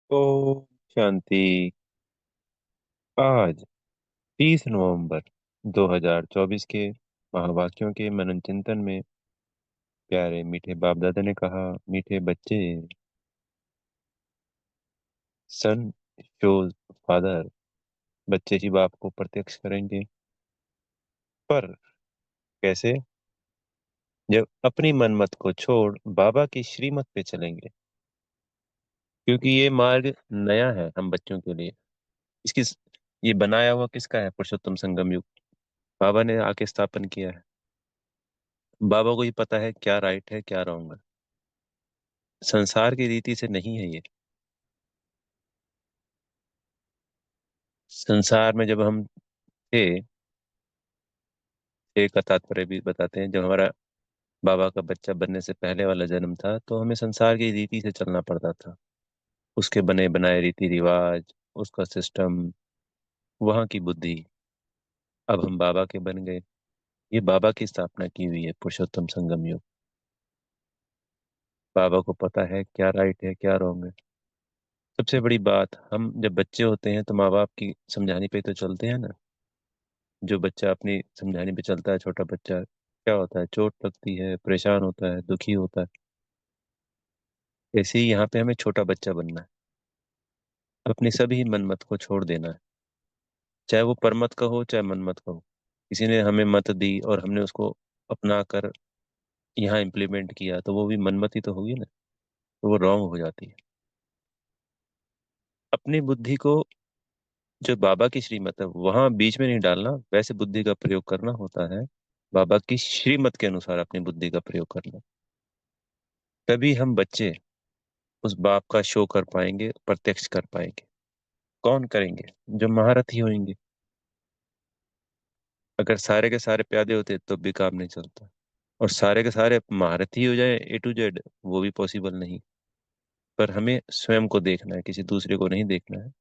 ओम शांति। आज 30 नवंबर 2024 के महावाक्यों के मनन चिंतन में प्यारे मीठे बाप दादा ने कहा, मीठे बच्चे, सन शोज फादर, बच्चे ही बाप को प्रत्यक्ष करेंगे। पर कैसे? जब अपनी मनमत को छोड़ बाबा की श्रीमत पे चलेंगे। क्योंकि ये मार्ग नया है हम बच्चों के लिए। इसकी ये बनाया हुआ किसका है? पुरुषोत्तम संगम युग बाबा ने आके स्थापन किया है। बाबा को ही पता है क्या राइट है क्या रॉन्ग है। संसार की रीति से नहीं है ये। संसार में जब हम थे, एक का तात्पर्य भी बताते हैं, जब हमारा बाबा का बच्चा बनने से पहले वाला जन्म था तो हमें संसार की रीति से चलना पड़ता था। उसके बने बनाए रीति रिवाज, उसका सिस्टम, वहाँ की बुद्धि। अब हम बाबा के बन गए। ये बाबा की स्थापना की हुई है पुरुषोत्तम संगम युग। बाबा को पता है क्या राइट है क्या रॉन्ग है। सबसे बड़ी बात, हम जब बच्चे होते हैं तो माँ बाप की समझाने पे तो चलते हैं ना। जो बच्चा अपनी समझाने पे चलता है, छोटा बच्चा, क्या होता है? चोट लगती है, परेशान होता है, दुखी होता है। ऐसे ही यहाँ पे हमें छोटा बच्चा बनना है। अपनी सभी मनमत को छोड़ देना है। चाहे वो परमत का हो चाहे मनमत का हो। किसी ने हमें मत दी और हमने उसको अपना कर यहाँ इम्प्लीमेंट किया तो वो भी मनमत ही तो होगी ना। तो वो रॉन्ग हो जाती है। अपनी बुद्धि को, जो बाबा की श्रीमत है वहां बीच में नहीं डालना, वैसे बुद्धि का प्रयोग करना होता है। बाबा की श्रीमत के अनुसार अपनी बुद्धि का प्रयोग करना। तभी हम बच्चे उस बाप का शो कर पाएंगे, प्रत्यक्ष कर पाएंगे। कौन करेंगे? जो महारथी होंगे। अगर सारे के सारे प्यादे होते तो भी काम नहीं चलता। और सारे के सारे महारथी हो जाए A to Z, वो भी पॉसिबल नहीं। पर हमें स्वयं को देखना है, किसी दूसरे को नहीं देखना है।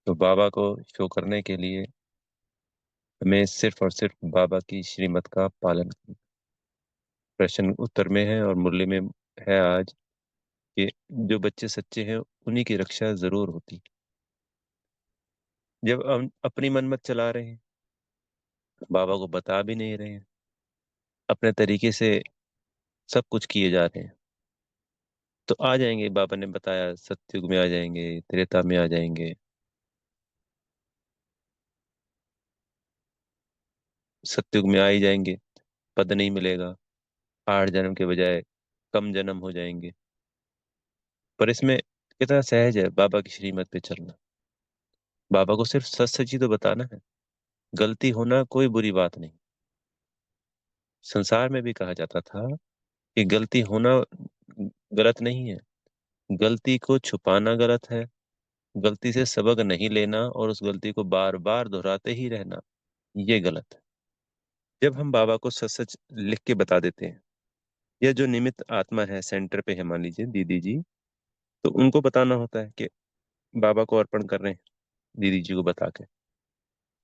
तो बाबा को शो करने के लिए हमें सिर्फ और सिर्फ बाबा की श्रीमत का पालन करना। प्रश्न उत्तर में है और मुरली में है आज कि जो बच्चे सच्चे हैं उन्हीं की रक्षा जरूर होती। जब हम अपनी मनमत चला रहे हैं, बाबा को बता भी नहीं रहे हैं, अपने तरीके से सब कुछ किए जा रहे हैं, तो आ जाएंगे। बाबा ने बताया सतयुग में आ जाएंगे, त्रेता में आ जाएंगे। सतयुग में आ ही जाएंगे, पद नहीं मिलेगा। 8 जन्म के बजाय कम जन्म हो जाएंगे। पर इसमें कितना सहज है बाबा की श्रीमत पे चलना। बाबा को सिर्फ सच सच ही तो बताना है। गलती होना कोई बुरी बात नहीं। संसार में भी कहा जाता था कि गलती होना गलत नहीं है, गलती को छुपाना गलत है। गलती से सबक नहीं लेना और उस गलती को बार बार दोहराते ही रहना, ये गलत है। जब हम बाबा को सच सच लिख के बता देते हैं, या जो निमित्त आत्मा है सेंटर पे है, मान लीजिए दीदी जी, तो उनको बताना होता है कि बाबा को अर्पण कर रहे हैं, दीदी जी को बता के।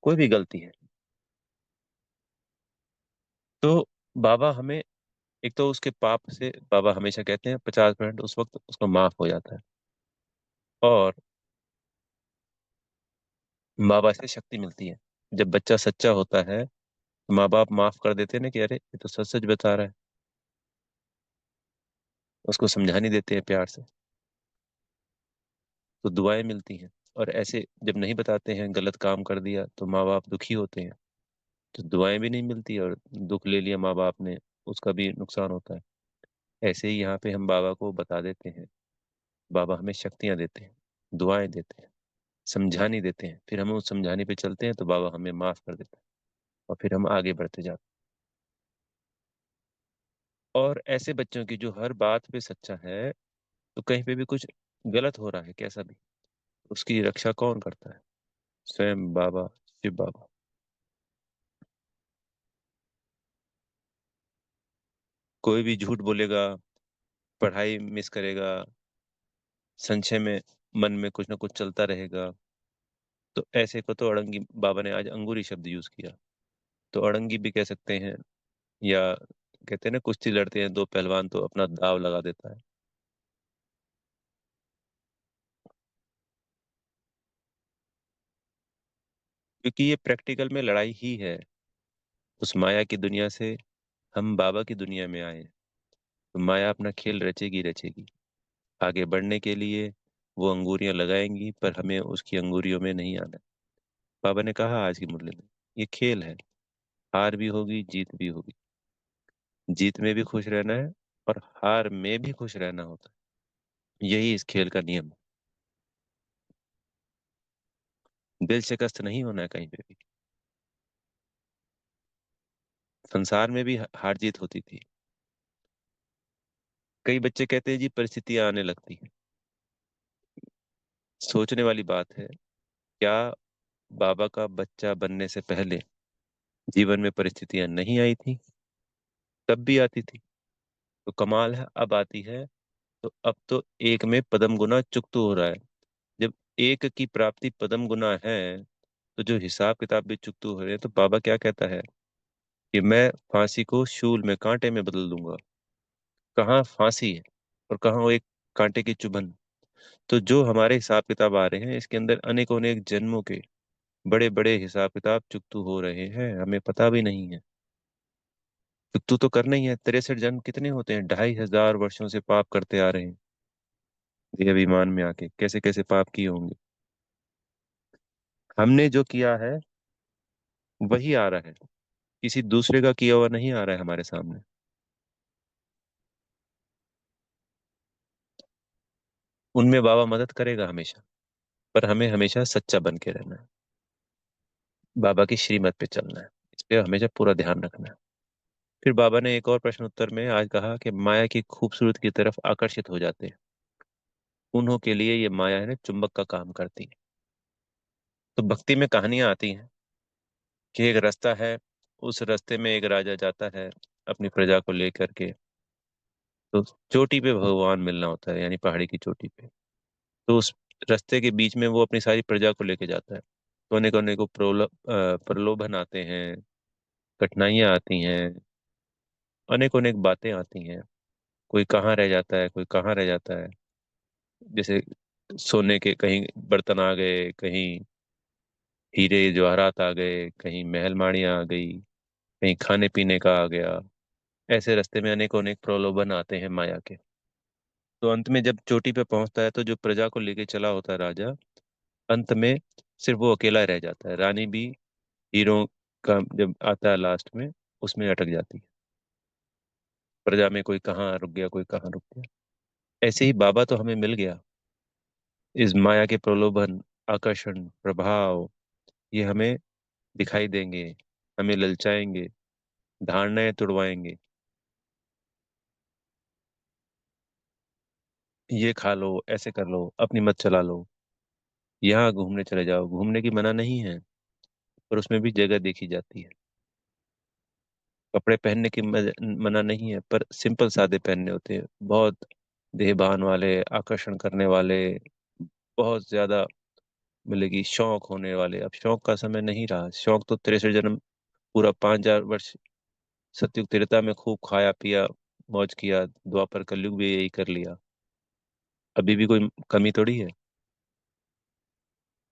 कोई भी गलती है तो बाबा हमें, एक तो उसके पाप से बाबा हमेशा कहते हैं 50% उस वक्त उसको माफ हो जाता है। और बाबा से शक्ति मिलती है। जब बच्चा सच्चा होता है तो माँ बाप माफ कर देते हैं ना, कि अरे ये तो सच सच बता रहा है। उसको समझा नहीं देते हैं प्यार से, तो दुआएं मिलती हैं। और ऐसे जब नहीं बताते हैं, गलत काम कर दिया, तो माँ बाप दुखी होते हैं, तो दुआएं भी नहीं मिलती, और दुख ले लिया माँ बाप ने, उसका भी नुकसान होता है। ऐसे ही यहाँ पे हम बाबा को बता देते हैं, बाबा हमें शक्तियां देते हैं, दुआएं देते हैं, समझाने देते हैं, फिर हम उस समझाने पे चलते हैं तो बाबा हमें माफ कर देता है। और फिर हम आगे बढ़ते जाते हैं। और ऐसे बच्चों की जो हर बात पे सच्चा है, तो कहीं पे भी कुछ गलत हो रहा है कैसा भी, उसकी रक्षा कौन करता है? स्वयं बाबा, शिव बाबा। कोई भी झूठ बोलेगा, पढ़ाई मिस करेगा, संशय में, मन में कुछ ना कुछ चलता रहेगा, तो ऐसे को तो अड़ंगी, बाबा ने आज अंगूरी शब्द यूज किया, तो अड़ंगी भी कह सकते हैं। या कहते हैं ना, कुश्ती लड़ते हैं दो पहलवान तो अपना दाव लगा देता है। क्योंकि ये प्रैक्टिकल में लड़ाई ही है। उस माया की दुनिया से हम बाबा की दुनिया में आए, तो माया अपना खेल रचेगी रचेगी। आगे बढ़ने के लिए वो अंगूरियां लगाएंगी, पर हमें उसकी अंगूरियों में नहीं आना। बाबा ने कहा आज की मुरली में, ये खेल है, हार भी होगी जीत भी होगी। जीत में भी खुश रहना है और हार में भी खुश रहना होता है। यही इस खेल का नियम है। दिल शिकस्त नहीं होना है कहीं पे भी। संसार में भी हार जीत होती थी। कई बच्चे कहते हैं जी परिस्थितियां आने लगती हैं। सोचने वाली बात है, क्या बाबा का बच्चा बनने से पहले जीवन में परिस्थितियां नहीं आई थी? तब भी आती थी। तो कमाल है अब आती है। तो अब तो एक में पदम गुना चुकतू हो रहा है। जब एक की प्राप्ति पदम गुना है, तो जो हिसाब किताब भी चुकतू हो रहे हैं, तो बाबा क्या कहता है कि मैं फांसी को शूल में कांटे में बदल दूंगा। कहाँ फांसी है और कहाँ वो एक कांटे की चुभन। तो जो हमारे हिसाब किताब आ रहे हैं, इसके अंदर अनेक अनेक जन्मों के बड़े बड़े हिसाब किताब चुकतू हो रहे हैं, हमें पता भी नहीं है। चुकतू तो करना ही है। 63 जन्म कितने होते हैं? 2500 वर्षों से पाप करते आ रहे हैं। ये अभिमान में आके कैसे कैसे पाप किए होंगे। हमने जो किया है वही आ रहा है, किसी दूसरे का किया हुआ नहीं आ रहा है हमारे सामने। उनमें बाबा मदद करेगा हमेशा, पर हमें हमेशा सच्चा बन के रहना है। बाबा की श्रीमत पे चलना है। इस पे हमेशा पूरा ध्यान रखना है। फिर बाबा ने एक और प्रश्न उत्तर में आज कहा कि माया की खूबसूरत की तरफ आकर्षित हो जाते हैं, उन्हों के लिए ये माया है ना चुंबक का काम करती है। तो भक्ति में कहानियां आती हैं कि एक रास्ता है, उस रास्ते में एक राजा जाता है अपनी प्रजा को लेकर के। तो चोटी पे भगवान मिलना होता है, यानी पहाड़ी की चोटी पे। तो उस रास्ते के बीच में वो अपनी सारी प्रजा को लेके जाता है। तो अनेक अनेक प्रलोभन आते हैं, कठिनाइयां आती हैं, अनेक अनेक बातें आती हैं। कोई कहाँ रह जाता है, कोई कहाँ रह जाता है। जैसे सोने के कहीं बर्तन आ गए, कहीं हीरे जवाहरात आ गए, कहीं महल माड़ियाँ आ गई, कहीं खाने पीने का आ गया। ऐसे रास्ते में अनेक अनेक प्रलोभन आते हैं माया के। तो अंत में जब चोटी पे पहुंचता है, तो जो प्रजा को लेके चला होता है राजा, अंत में सिर्फ वो अकेला रह जाता है। रानी भी हीरो का जब आता है लास्ट में, उसमें अटक जाती है। प्रजा में कोई कहाँ रुक गया, कोई कहाँ रुक गया। ऐसे ही बाबा तो हमें मिल गया। इस माया के प्रलोभन, आकर्षण, प्रभाव, ये हमें दिखाई देंगे, हमें ललचाएंगे, धारणाएं तुड़वाएंगे। ये खा लो, ऐसे कर लो, अपनी मत चला लो, यहाँ घूमने चले जाओ। घूमने की मना नहीं है, पर उसमें भी जगह देखी जाती है। कपड़े पहनने की मना नहीं है, पर सिंपल सादे पहनने होते हैं। बहुत देहभान वाले, आकर्षण करने वाले, बहुत ज्यादा मतलब कि शौक होने वाले, अब शौक का समय नहीं रहा। शौक तो 63 जन्म, पूरा 5000 वर्ष सतयुग त्रेता में खूब खाया पिया, मौज किया। द्वापर कलयुग भी यही कर लिया। अभी भी कोई कमी थोड़ी है।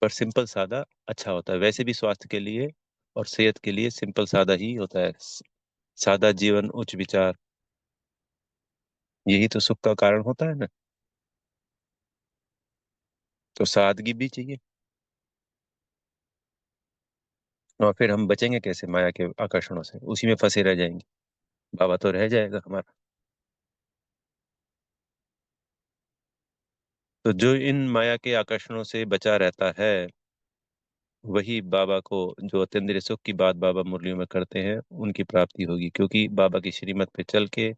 पर सिंपल सादा अच्छा होता है, वैसे भी स्वास्थ्य के लिए और सेहत के लिए सिंपल सादा ही होता है। सादा जीवन उच्च विचार, यही तो सुख का कारण होता है ना। तो सादगी भी चाहिए। और फिर हम बचेंगे कैसे माया के आकर्षणों से? उसी में फंसे रह जाएंगे। बाबा तो रह जाएगा हमारा। तो जो इन माया के आकर्षणों से बचा रहता है, वही बाबा को, जो अत्यंत सुख की बात बाबा मुरलियों में करते हैं, उनकी प्राप्ति होगी। क्योंकि बाबा की श्रीमत पे चल के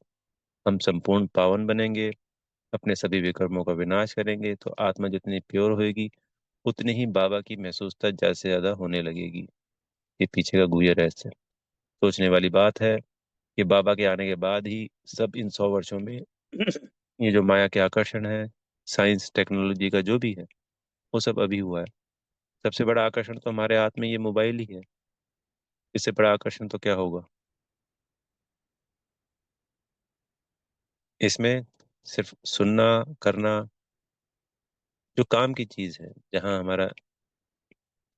हम संपूर्ण पावन बनेंगे, अपने सभी विकर्मों का विनाश करेंगे। तो आत्मा जितनी प्योर होगी, उतनी ही बाबा की महसूसता ज्यादा से ज्यादा होने लगेगी। ये पीछे का गुह्य रहस्य है। सोचने वाली बात है कि बाबा के आने के बाद ही सब इन 100 वर्षों में ये जो माया के आकर्षण है, साइंस टेक्नोलॉजी का जो भी है, वो सब अभी हुआ है। सबसे बड़ा आकर्षण तो हमारे हाथ में ये मोबाइल ही है। इससे बड़ा आकर्षण तो क्या होगा? इसमें सिर्फ सुनना, करना, जो काम की चीज है, जहाँ हमारा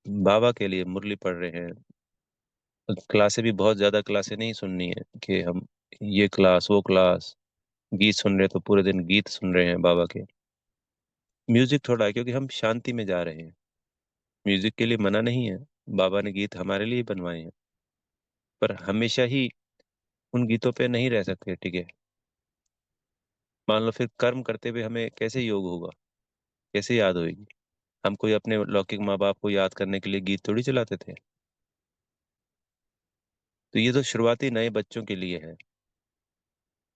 बाबा के लिए मुरली पढ़ रहे हैं। क्लासे भी बहुत ज्यादा क्लासे नहीं सुननी है कि हम ये क्लास वो क्लास, गीत सुन रहे हैं तो पूरे दिन गीत सुन रहे हैं बाबा के। म्यूजिक थोड़ा है क्योंकि हम शांति में जा रहे हैं। म्यूजिक के लिए मना नहीं है, बाबा ने गीत हमारे लिए बनवाए हैं। पर हमेशा ही उन गीतों पे नहीं रह सकते टिके। मान लो फिर कर्म करते हुए हमें कैसे योग होगा, कैसे याद होगी। हम कोई अपने लौकिक माँ बाप को याद करने के लिए गीत थोड़ी चलाते थे। तो ये तो शुरुआती नए बच्चों के लिए है।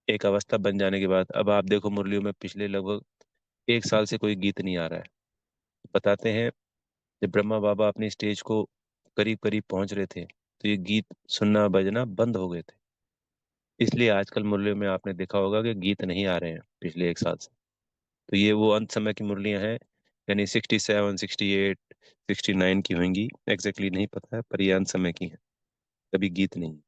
एक अवस्था बन जाने के बाद अब आप देखो मुरलियों में पिछले लगभग 1 साल से कोई गीत नहीं आ रहा है। बताते हैं जब ब्रह्मा बाबा अपनी स्टेज को करीब करीब पहुंच रहे थे तो ये गीत सुनना बजना बंद हो गए थे। इसलिए आजकल मुरलियों में आपने देखा होगा कि गीत नहीं आ रहे हैं पिछले 1 साल से। तो ये वो अंत समय की मुरलियां हैं, यानी 67, 68, 69 की होंगी, एग्जैक्टली नहीं पता है, पर ये अंत समय की है। कभी गीत नहीं।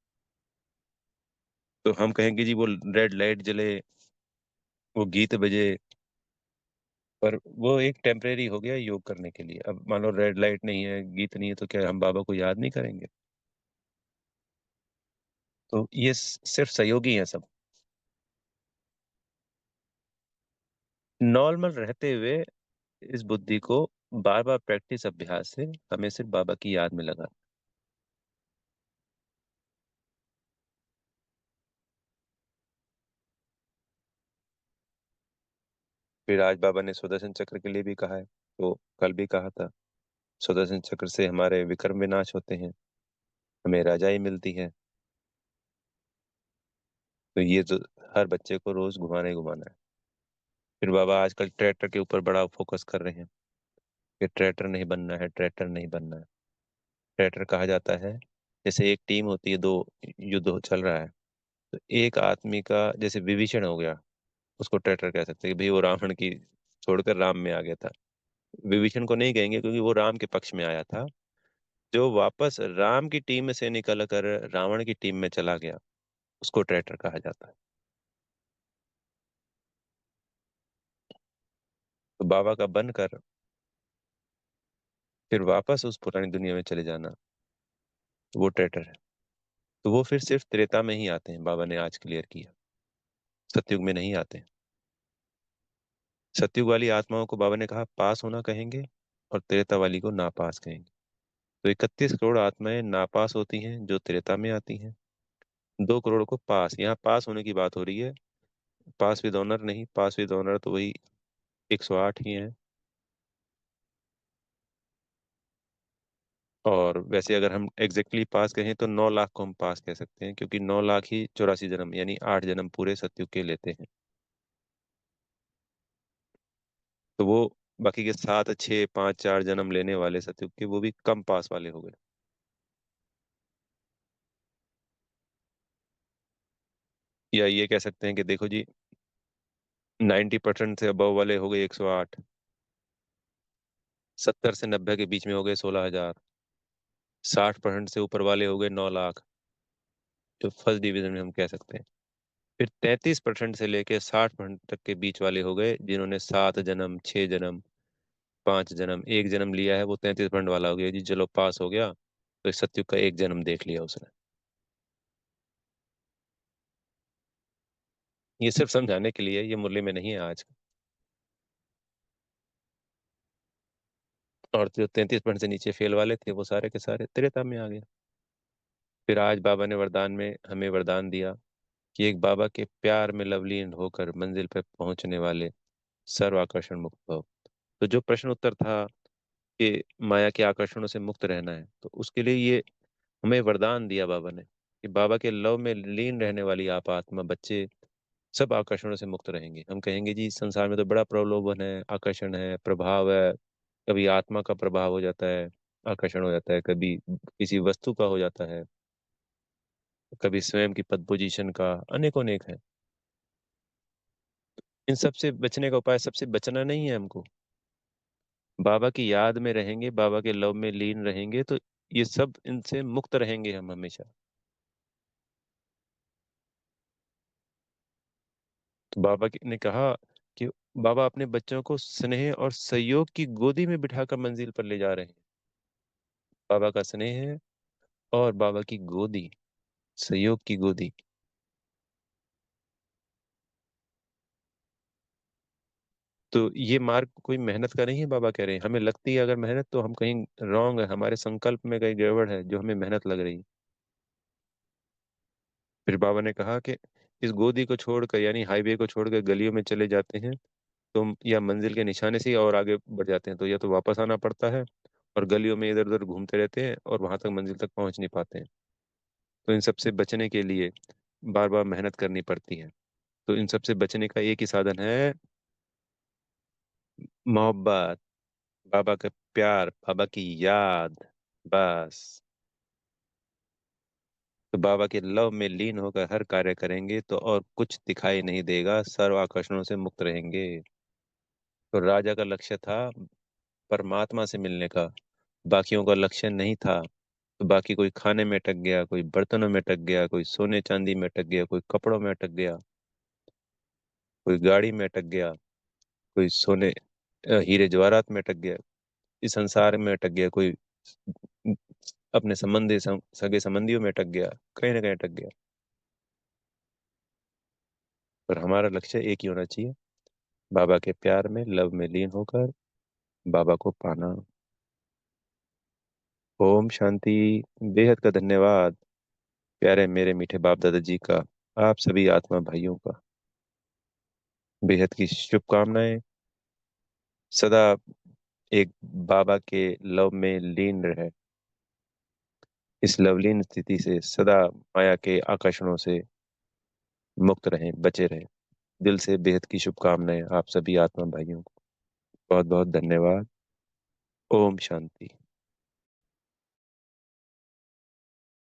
तो हम कहेंगे जी वो रेड लाइट जले, वो गीत बजे, पर वो एक टेम्परेरी हो गया योग करने के लिए। अब मान लो रेड लाइट नहीं है, गीत नहीं है, तो क्या हम बाबा को याद नहीं करेंगे? तो ये सिर्फ सहयोगी हैं सब। नॉर्मल रहते हुए इस बुद्धि को बार बार प्रैक्टिस अभ्यास से हमें सिर्फ बाबा की याद में लगा। फिर आज बाबा ने सुदर्शन चक्र के लिए भी कहा है, तो कल भी कहा था। सुदर्शन चक्र से हमारे विक्रम विनाश होते हैं, हमें राजाई मिलती है। तो ये तो हर बच्चे को रोज घुमाना ही घुमाना है। फिर बाबा आजकल ट्रैक्टर के ऊपर बड़ा फोकस कर रहे हैं कि ट्रैक्टर नहीं बनना है, ट्रैक्टर नहीं बनना है। ट्रैक्टर कहा जाता है जैसे एक टीम होती है, दो युद्ध चल रहा है, तो एक आदमी का जैसे विभीषण हो गया, उसको ट्रैक्टर कह सकते हैं कि भाई वो रावण की छोड़कर राम में आ गया था। विभीषण को नहीं कहेंगे क्योंकि वो राम के पक्ष में आया था। जो वापस राम की टीम से निकल कर रावण की टीम में चला गया, उसको ट्रैक्टर कहा जाता है। तो बाबा का बनकर फिर वापस उस पुरानी दुनिया में चले जाना, तो वो ट्रैक्टर है। तो वो फिर सिर्फ त्रेता में ही आते हैं, बाबा ने आज क्लियर किया। सतयुग में नहीं आते। सतयुग वाली आत्माओं को बाबा ने कहा पास होना कहेंगे, और त्रेता वाली को नापास कहेंगे। तो 31 करोड़ आत्माएं नापास होती हैं जो त्रेता में आती हैं। 2 करोड़ को पास, यहाँ पास होने की बात हो रही है। पास विद ऑनर नहीं, पास विद ऑनर तो वही 108 ही है। और वैसे अगर हम एग्जैक्टली पास कहें तो 9 लाख को हम पास कह सकते हैं, क्योंकि 9 लाख ही 84 जन्म यानी 8 जन्म पूरे सतयुग के लेते हैं। तो वो बाकी के 7, 6, 5, 4 जन्म लेने वाले सतयुग के, वो भी कम पास वाले हो गए। या ये कह सकते हैं कि देखो जी, 90% से अबव वाले हो गए 108, 70 से 90 के बीच में हो गए 16,000, 60% से ऊपर वाले हो गए 9 लाख, जो फर्स्ट डिवीजन में हम कह सकते हैं। फिर 33% से लेके 60% तक के बीच वाले हो गए जिन्होंने 7 जन्म, 6 जन्म, 5 जन्म, एक जन्म लिया है, वो 33% वाला हो गया जी, चलो पास हो गया। तो इस सत्युग का एक जन्म देख लिया उसने। ये सिर्फ समझाने के लिए, ये मुरली में नहीं है आज। और जो 33% से नीचे फेल वाले थे वो सारे के सारे त्रेता में आ गए। फिर आज बाबा ने वरदान में हमें वरदान दिया कि एक बाबा के प्यार में लवलीन होकर मंजिल पर पहुंचने वाले सर्व आकर्षण मुक्त भव। तो जो प्रश्न उत्तर था कि माया के आकर्षणों से मुक्त रहना है, तो उसके लिए ये हमें वरदान दिया बाबा ने कि बाबा के लव में लीन रहने वाली आप आत्मा बच्चे सब आकर्षणों से मुक्त रहेंगे। हम कहेंगे जी संसार में तो बड़ा प्रलोभन है, आकर्षण है, प्रभाव है। कभी आत्मा का प्रभाव हो जाता है, आकर्षण हो जाता है, कभी किसी वस्तु का हो जाता है, कभी स्वयं की पद पोजीशन का, अनेकों अनेक है। इन सब से बचने का उपाय सबसे बचना नहीं है हमको। बाबा की याद में रहेंगे, बाबा के लव में लीन रहेंगे, तो ये सब इनसे मुक्त रहेंगे हम हमेशा। तो ने कहा कि बाबा अपने बच्चों को स्नेह और सहयोग की गोदी में बिठाकर मंजिल पर ले जा रहे हैं। बाबा का स्नेह है और बाबा की गोदी, सहयोग की गोदी। तो ये मार्ग कोई मेहनत का नहीं है, बाबा कह रहे हैं। हमें लगती है अगर मेहनत, तो हम कहीं रॉन्ग है, हमारे संकल्प में कहीं गड़बड़ है, जो हमें मेहनत लग रही। फिर बाबा ने कहा कि इस गोदी को छोड़कर, यानी हाईवे को छोड़कर गलियों में चले जाते हैं तो या मंजिल के निशाने से ही और आगे बढ़ जाते हैं, तो या तो वापस आना पड़ता है और गलियों में इधर उधर घूमते रहते हैं और वहां तक मंजिल तक पहुंच नहीं पाते हैं। तो इन सब से बचने के लिए बार बार मेहनत करनी पड़ती है। तो इन सब से बचने का एक ही साधन है, मोहब्बत, बाबा का प्यार, बाबा की याद, बस। तो बाबा के लव में लीन होकर हर कार्य करेंगे तो और कुछ दिखाई नहीं देगा, सर्व आकर्षणों से मुक्त रहेंगे। तो राजा का लक्ष्य था परमात्मा से मिलने का, बाकियों का लक्ष्य नहीं था। तो बाकी कोई खाने में अटक गया, कोई बर्तनों में अटक गया, कोई सोने चांदी में अटक गया, कोई कपड़ों में अटक गया, कोई गाड़ी में अटक गया, कोई सोने हीरे जवाहरात में अटक गया, इस संसार में अटक गया, कोई अपने सगे संबंधियों में अटक गया, कहीं ना कहीं अटक गया। पर हमारा लक्ष्य एक ही होना चाहिए, बाबा के प्यार में, लव में लीन होकर बाबा को पाना। ओम शांति। बेहद का धन्यवाद प्यारे मेरे मीठे बाप दादाजी का, आप सभी आत्मा भाइयों का बेहद की शुभकामनाएं। सदा एक बाबा के लव में लीन रहे, इस लवलीन स्थिति से सदा माया के आकर्षणों से मुक्त रहें, बचे रहें। दिल से बेहद की शुभकामनाएं आप सभी आत्मा भाइयों को। बहुत बहुत धन्यवाद। ओम शांति।